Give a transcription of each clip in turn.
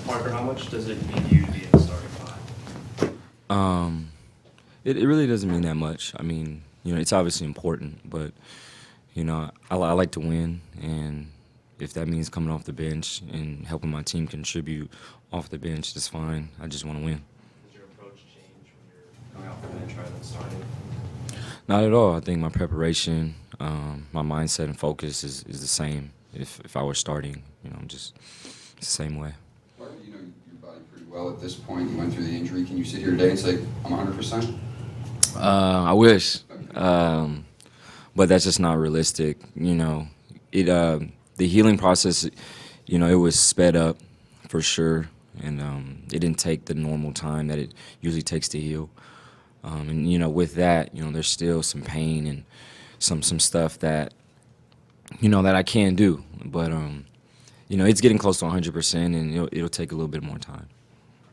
Parker, how much does it mean to you to be in the starting five? It really doesn't mean that much. I mean, it's obviously important, but, I like to win, and if that means coming off the bench and helping my team contribute off the bench, that's fine. I just want to win. Does your approach change when you're coming off the bench rather than starting? Not at all. I think my preparation, my mindset and focus is the same. If I were starting, just it's the same way. Parker, you know your body pretty well at this point. You went through the injury. Can you sit here today and say, I'm 100%? I wish, but that's just not realistic. The healing process, it was sped up for sure, and it didn't take the normal time that it usually takes to heal. And with that, there's still some pain and some stuff that that I can do, but it's getting close to 100%, and it'll take a little bit more time.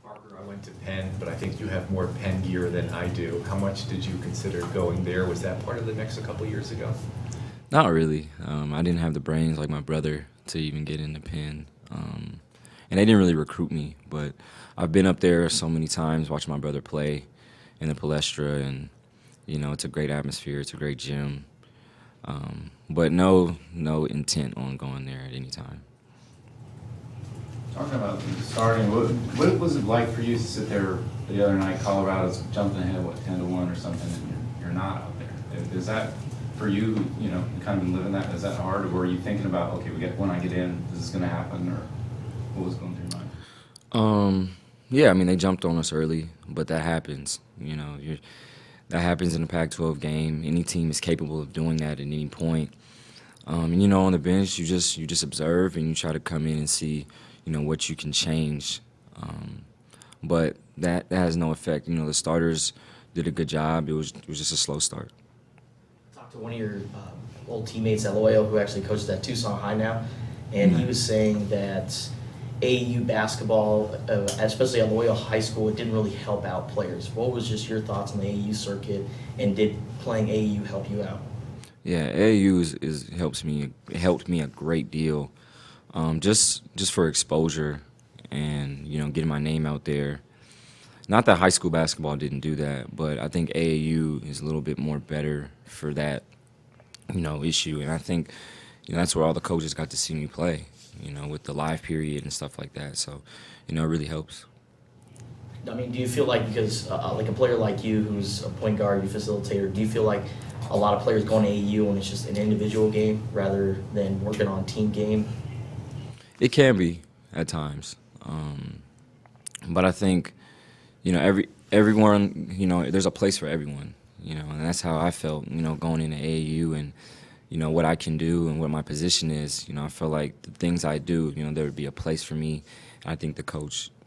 Parker, I went to Penn, but I think you have more Penn gear than I do. How much did you consider going there? Was that part of the mix a couple years ago? Not really. I didn't have the brains like my brother to even get into Penn, and they didn't really recruit me. But I've been up there so many times watching my brother play in the Palestra, and it's a great atmosphere. It's a great gym, but no intent on going there at any time. Talking about starting, what was it like for you to sit there the other night? Colorado's jumping ahead, 10-1 or something, and you're not out there. Is that for you? You kind of been living that. Is that hard, or were you thinking about, okay, when I get in, this is going to happen, or what was going through your mind? Yeah, I mean they jumped on us early, but that happens. That happens in a Pac-12 game. Any team is capable of doing that at any point. And on the bench, you just observe and you try to come in and see, what you can change. But that has no effect. The starters did a good job. It was just a slow start. Talked to one of your old teammates at Loyola who actually coaches at Tucson High now, and he was saying that AAU basketball, especially at Loyola High School, it didn't really help out players. What was just your thoughts on the AAU circuit, and did playing AAU help you out? Yeah, AAU helped me a great deal, just for exposure and getting my name out there. Not that high school basketball didn't do that, but I think AAU is a little bit more better for that issue, and I think that's where all the coaches got to see me play. With the live period and stuff like that. So, it really helps. I mean, do you feel like because like a player like you who's a point guard, you facilitator, do you feel like a lot of players going to AAU and it's just an individual game rather than working on team game? It can be at times. But I think, everyone, there's a place for everyone, and that's how I felt, going into AAU and, what I can do and what my position is. I feel like the things I do, there would be a place for me. I think the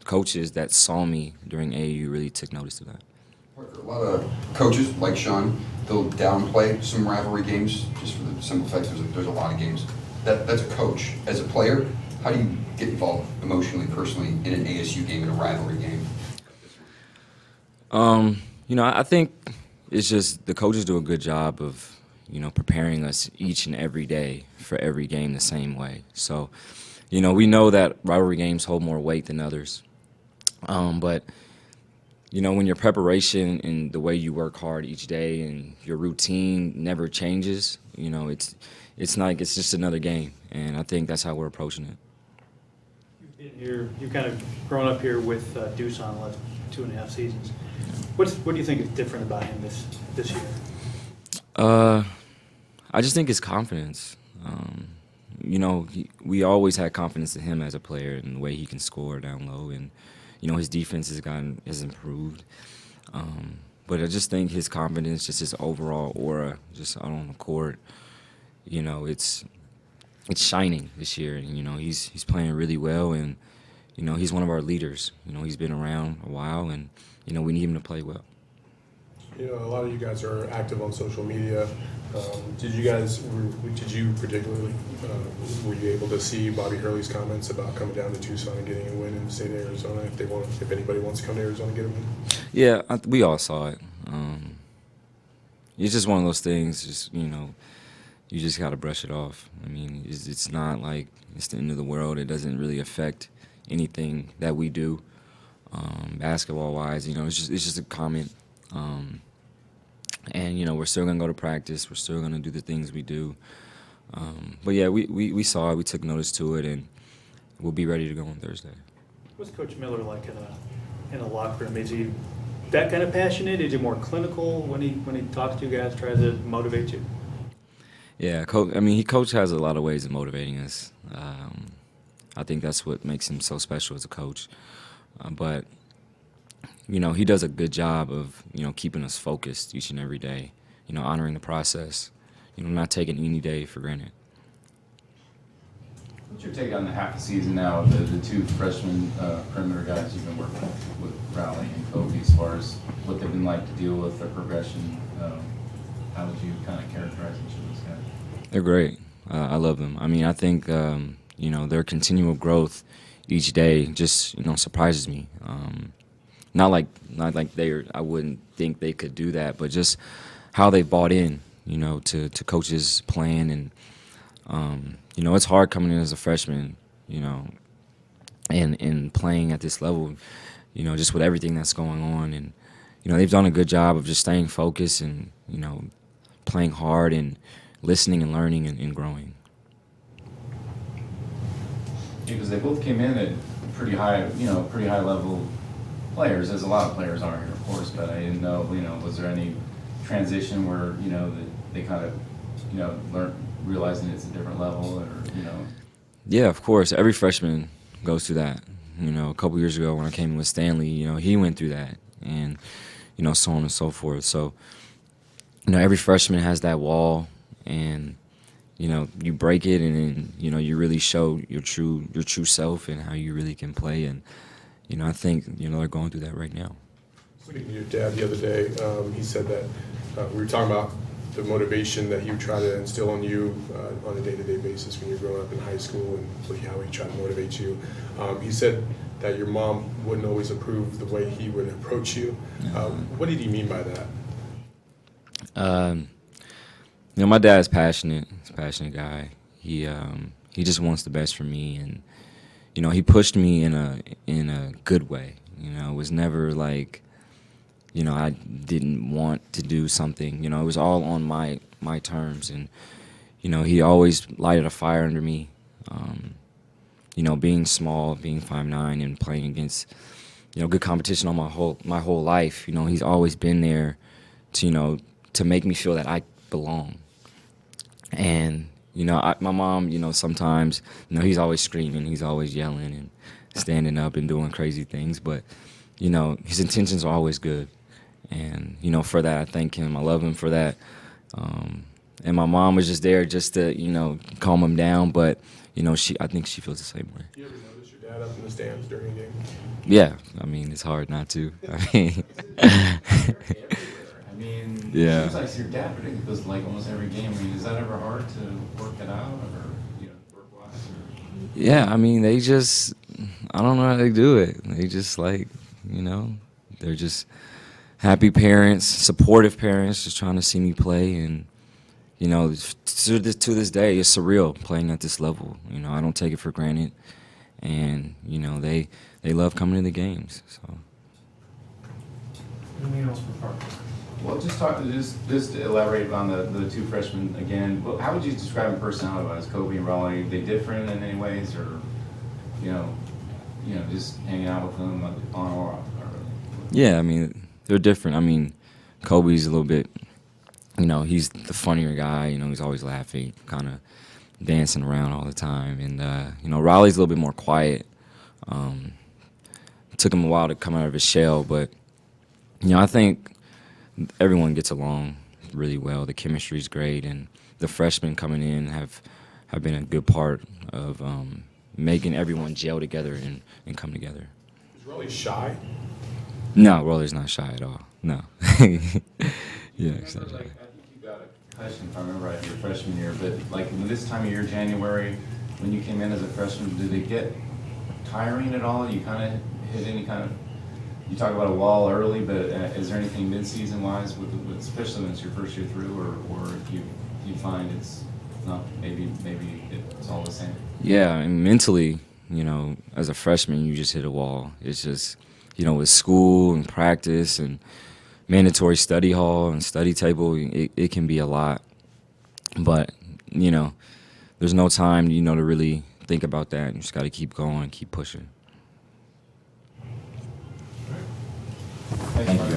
coaches that saw me during AAU really took notice of that. Parker, a lot of coaches, like Sean, they'll downplay some rivalry games just for the simple fact there's a lot of games. That's a coach. As a player, how do you get involved emotionally, personally, in an ASU game, in a rivalry game? I think it's just the coaches do a good job of preparing us each and every day for every game the same way. So, we know that rivalry games hold more weight than others. But, when your preparation and the way you work hard each day and your routine never changes, it's just another game. And I think that's how we're approaching it. You've kind of grown up here with Tucson the last 2.5 seasons. What do you think is different about him this year? I just think his confidence. We always had confidence in him as a player and the way he can score down low, and his defense has improved. But I just think his confidence, just his overall aura, just out on the court, it's shining this year. And he's playing really well, and he's one of our leaders. He's been around a while, and we need him to play well. A lot of you guys are active on social media. Did you particularly, were you able to see Bobby Hurley's comments about coming down to Tucson and getting a win in the state of Arizona? If anybody wants to come to Arizona and get a win? Yeah, we all saw it. It's just one of those things. You just got to brush it off. I mean, it's not like it's the end of the world. It doesn't really affect anything that we do, basketball-wise. You know, it's just a comment. And, you know, we're still going to go to practice. We're still going to do the things we do. But, yeah, we saw it. We took notice to it, and we'll be ready to go on Thursday. What's Coach Miller like in a locker room? Is he that kind of passionate? Is he more clinical when he talks to you guys, tries to motivate you? Yeah, Coach has a lot of ways of motivating us. I think that's what makes him so special as a coach. But you know, he does a good job of, you know, keeping us focused each and every day, you know, honoring the process, you know, not taking any day for granted. What's your take on the half the season now, the two freshman perimeter guys you've been working with Rowley and Kobe, as far as what they've been like to deal with, their progression? How would you kind of characterize each of those guys? They're great. I love them. I mean, I think, you know, their continual growth each day just, you know, surprises me. Not like I wouldn't think they could do that, but just how they bought in, you know, to Coach's plan. And, you know, it's hard coming in as a freshman, you know, and playing at this level, you know, just with everything that's going on. And, you know, they've done a good job of just staying focused and, you know, playing hard and listening and learning and growing. Because they both came in at pretty high level players, as a lot of players are here, of course, but I didn't know, you know, was there any transition where, you know, that they kind of, you know, realizing it's a different level, or, you know? Yeah, of course. Every freshman goes through that. You know, a couple years ago when I came in with Stanley, you know, he went through that, and, you know, so on and so forth. So, you know, every freshman has that wall, and, you know, you break it, and then, you know, you really show your true self and how you really can play. And, you know, I think, you know, they're going through that right now. Speaking to your dad the other day, he said that we were talking about the motivation that he would try to instill on you on a day-to-day basis when you're growing up in high school, and how he tried to motivate you. He said that your mom wouldn't always approve the way he would approach you. What did he mean by that? You know, my dad's passionate. He's a passionate guy. He just wants the best for me, and, you know, he pushed me in a good way. You know, it was never like, you know, I didn't want to do something. You know, it was all on my terms, and, you know, he always lighted a fire under me. You know, being small, being 5'9", and playing against, you know, good competition on my whole life. You know, he's always been there to, you know, to make me feel that I belong. And, you know, my mom, you know, sometimes, you know, he's always screaming, he's always yelling and standing up and doing crazy things, but, you know, his intentions are always good. And, you know, for that, I thank him. I love him for that. And my mom was just there just to, you know, calm him down, but, you know, I think she feels the same way. Do you ever notice your dad up in the stands during a game? Yeah, I mean, it's hard not to. I mean, yeah. It seems like your dad predicted this like almost every game. I mean, is that ever hard to work it out, or, you know, work-wise? Yeah, I mean, I don't know how they do it. They just, like, you know, they're just happy parents, supportive parents, just trying to see me play. And, you know, to this day, it's surreal playing at this level. You know, I don't take it for granted. And, you know, they love coming to the games. So. Anything else for Parker? Well, just to elaborate on the two freshmen again. Well, how would you describe them personality-wise, Kobe and Raleigh? Are they different in any ways, or, you know, just hanging out with them on or off? Yeah, I mean, they're different. I mean, Kobe's a little bit, you know, he's the funnier guy. You know, he's always laughing, kind of dancing around all the time. And, you know, Raleigh's a little bit more quiet. It took him a while to come out of his shell, but, you know, I think everyone gets along really well. The chemistry's great, and the freshmen coming in have been a good part of making everyone gel together and come together. Is Raleigh shy? No, Roller's not shy at all. No. Yeah, he's not shy. I think you got a question, if I remember right, your freshman year, but like this time of year, January, when you came in as a freshman, did it get tiring at all? You kind of hit any kind of, you talk about a wall early, but is there anything mid-season wise, especially when it's your first year through, or you find it's not, maybe it's all the same? Yeah, and mentally, you know, as a freshman, you just hit a wall. It's just, you know, with school and practice and mandatory study hall and study table, it can be a lot. But, you know, there's no time, you know, to really think about that. You just got to keep going, keep pushing. Thank you.